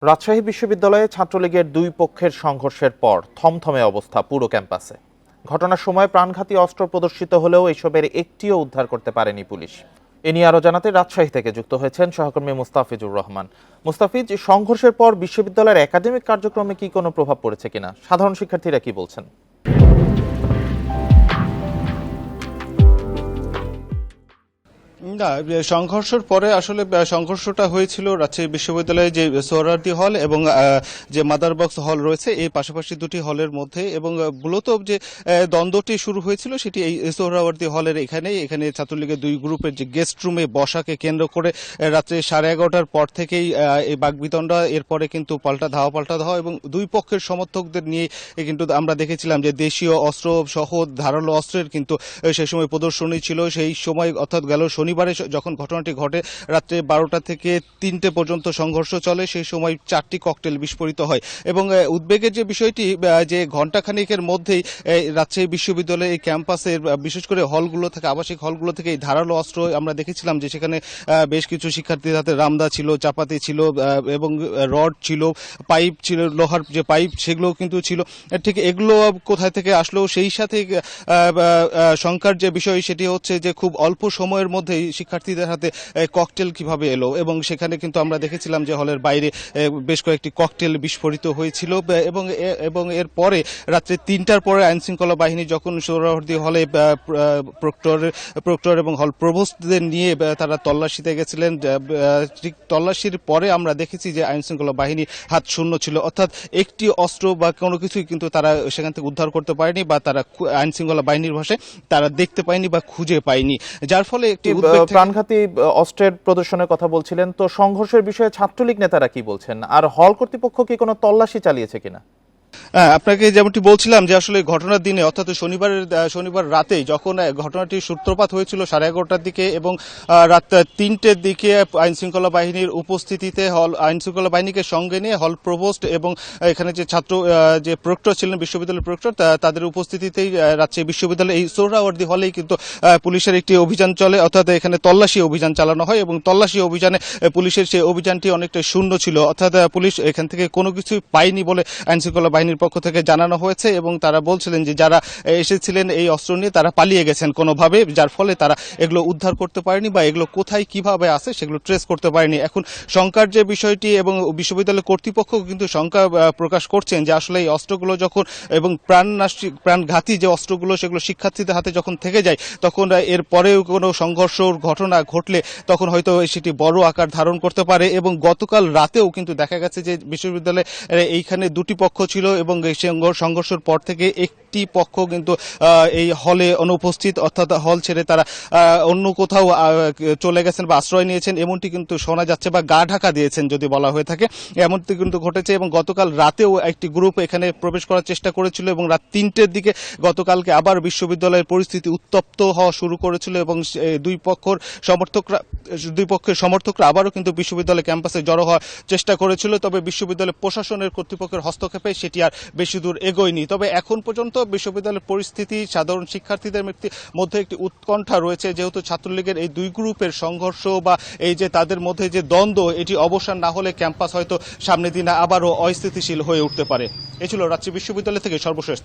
রাজশাহী বিশ্ববিদ্যালয়ে ছাত্রলীগের দুই পক্ষের সংঘর্ষের পর থমথমে অবস্থা পুরো ক্যাম্পাসে। ঘটনার সময় প্রাণঘাতী অস্ত্র প্রদর্শিত হলেও এসবের একটিও উদ্ধার করতে পারেনি পুলিশ। এ নিয়ে আরো জানাতে রাজশাহী থেকে যুক্ত হয়েছেন সহকর্মী মুস্তাফিজুর রহমান। মুস্তাফিজ, সংঘর্ষের পর বিশ্ববিদ্যালয়ের একাডেমিক কার্যক্রমে কি কোনো প্রভাব পড়েছে কিনা, সাধারণ শিক্ষার্থীরা কি বলছেন? না, সংঘর্ষের পরে আসলে সংঘর্ষটা হয়েছিল রাজশাহী বিশ্ববিদ্যালয়ে যে সোহরাওয়ার্দী হল এবং যে মাদার বক্স হল রয়েছে এই পাশাপাশি দুটি হলের মধ্যে, এবং মূলত যে দ্বন্দ্বটি শুরু হয়েছিল সেটি এই সোহরাওয়ার্দী হলের এখানে ছাত্রলীগের দুই গ্রুপের যে গেস্ট রুমে বসাকে কেন্দ্র করে রাত্রে 11:30টার পর থেকেই এই বাকবিতণ্ডা, এরপরে কিন্তু পাল্টা ধাওয়া এবং দুই পক্ষের সমর্থকদের নিয়ে কিন্তু আমরা দেখেছিলাম যে দেশীয় অস্ত্র সহ ধারালো অস্ত্রের কিন্তু সেই সময় প্রদর্শনী ছিল। সেই সময় অর্থাৎ গেল শনিবারে যখন ঘটনাটি ঘটে রাত্রে 12টা থেকে 3টে পর্যন্ত সংঘর্ষ চলে, সেই সময় 4টি ককটেল বিস্ফোরিত হয় এবং উদ্বেগের যে বিষয়টি যে ঘণ্টাখানেকের মধ্যেই রাজশাহী বিশ্ববিদ্যালয়ের এই ক্যাম্পাসের বিশেষ করে হলগুলো থেকে, আবাসিক হলগুলো থেকে এই ধারালো অস্ত্র আমরা দেখেছিলাম যে সেখানে বেশ কিছু শিক্ষার্থীর হাতে রামদা ছিল, চাপাতি ছিল এবং রড ছিল, পাইপ ছিল, লোহার যে পাইপ সেগুলো কিন্তু ছিল। ঠিক এগুলো কোথায় থেকে আসলো, সেই সাথে শঙ্কার যে বিষয় সেটি হচ্ছে যে খুব অল্প সময়ের মধ্যেই শিক্ষার্থীদের হাতে ককটেল কিভাবে এলো, এবং সেখানে কিন্তু আমরা দেখেছিলাম যে হলের বাইরে বেশ কয়েকটি ককটেল বিস্ফোরিত হয়েছিল এবং এর পরে রাত্রে 3টার পরে আইনশৃঙ্খলা বাহিনী যখন সোহরাওয়ার্দী হলে প্রক্টর এবং হল প্রভোস্টদের নিয়ে তারা তল্লাশিতে গেছিলেন, ঠিক তল্লাশির পরে আমরা দেখেছি যে আইনশৃঙ্খলা বাহিনী হাত শূন্য ছিল, অর্থাৎ একটি অস্ত্র বা কোনো কিছুই কিন্তু তারা সেখান থেকে উদ্ধার করতে পারেনি, বা তারা আইনশৃঙ্খলা বাহিনীর ভাষায় তারা দেখতে পায়নি বা খুঁজে পায়নি, যার ফলে একটি প্রাণঘাতী অস্ত্রের প্রদর্শনের কথা বলছিলেন, তো সংঘর্ষের বিষয়ে ছাত্রলীগ নেতারা কি বলছেন, আর হল কর্তৃপক্ষ কি কোনো তল্লাশি চালিয়েছে কিনা? আপনাকে যেমনটি বলছিলাম যে আসলে ঘটনার দিনে অর্থাৎ শনিবার রাতেই যখন ঘটনাটির সূত্রপাত হয়েছিল 11:30টার দিকে এবং রাত 3টের দিকে আইনশৃঙ্খলা বাহিনীর উপস্থিতিতে আইনশৃঙ্খলা বাহিনীকে সঙ্গে নিয়ে হল প্রভোস্ট এবং এখানে যে ছাত্র যে প্রক্টর ছিলেন, বিশ্ববিদ্যালয়ের প্রক্টর, তাদের উপস্থিতিতেই রাজশাহী বিশ্ববিদ্যালয় এই সোহরাওয়ার্দী হলেই কিন্তু পুলিশের একটি অভিযান চলে, অর্থাৎ এখানে তল্লাশি অভিযান চালানো হয় এবং তল্লাশি অভিযানে পুলিশের সেই অভিযানটি অনেকটা শূন্য ছিল, অর্থাৎ পুলিশ এখান থেকে কোনো কিছুই পায়নি বলে আইনশৃঙ্খলা বাহিনীর পক্ষ থেকে জানানো হয়েছে এবং তারা বলছিলেন যে যারা এসেছিলেন এই অস্ত্র নিয়ে তারা পালিয়ে গেছেন কোনোভাবে, যার ফলে তারা এগুলো উদ্ধার করতে পারেনি বা এগুলো কোথায় কিভাবে আছে সেগুলো ট্রেস করতে পারেনি। এখন শঙ্কার যে বিষয়টি, এবং বিশ্ববিদ্যালয় কর্তৃপক্ষ কিন্তু শঙ্কা প্রকাশ করছেন যে আসলে এই অস্ত্রগুলো যখন এবং প্রাণঘাতী যে অস্ত্রগুলো সেগুলো শিক্ষার্থীদের হাতে যখন থেকে যায়, তখন এর পরেও কোনো সংঘর্ষর ঘটনা ঘটলে তখন হয়তো সেটি বড় আকার ধারণ করতে পারে। এবং গতকাল রাতেও কিন্তু দেখা গেছে যে বিশ্ববিদ্যালয়ে এইখানে দুটি পক্ষ ছিল এবং সংঘর্ষের পর থেকে একটি পক্ষ কিন্তু এই হলে অনুপস্থিত, অর্থাৎ হল ছেড়ে তারা অন্য কোথাও চলে গেছেন বা আশ্রয় নিয়েছেন, এমনটি কিন্তু শোনা যাচ্ছে, বা গা ঢাকা দিয়েছেন যদি বলা হয়ে থাকে, এমনটি কিন্তু ঘটেছে। এবং গতকাল রাতেও একটি গ্রুপ এখানে প্রবেশ করার চেষ্টা করেছিল এবং রাত 3টের দিকে গতকালকে আবার বিশ্ববিদ্যালয়ের পরিস্থিতি উত্তপ্ত হওয়া শুরু করেছিল এবং দুই পক্ষের সমর্থকরা আবারও কিন্তু বিশ্ববিদ্যালয় ক্যাম্পাসে জড়ো হওয়ার চেষ্টা করেছিল, তবে বিশ্ববিদ্যালয় প্রশাসনের কর্তৃপক্ষের হস্তক্ষেপে সেটি আর বেশি দূর এগোয়নি। তবে এখন পর্যন্ত বিশ্ববিদ্যালয়ের পরিস্থিতি সাধারণ শিক্ষার্থীদের মধ্যে একটি উৎকণ্ঠা রয়েছে, যেহেতু ছাত্রলীগের এই দুই গ্রুপের সংঘর্ষ বা এই যে তাদের মধ্যে যে দ্বন্দ্ব, এটি অবসান না হলে ক্যাম্পাস হয়তো সামনের দিনে আবারও অস্থিতিশীল হয়ে উঠতে পারে। এই ছিল রাজশাহী বিশ্ববিদ্যালয় থেকে সর্বশেষ।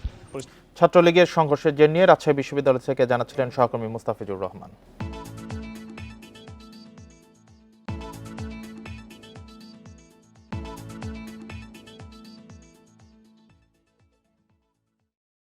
ছাত্রলীগের সংঘর্ষের জের নিয়ে রাজশাহী বিশ্ববিদ্যালয় থেকে জানাচ্ছিলেন সহকর্মী মুস্তাফিজুর রহমান।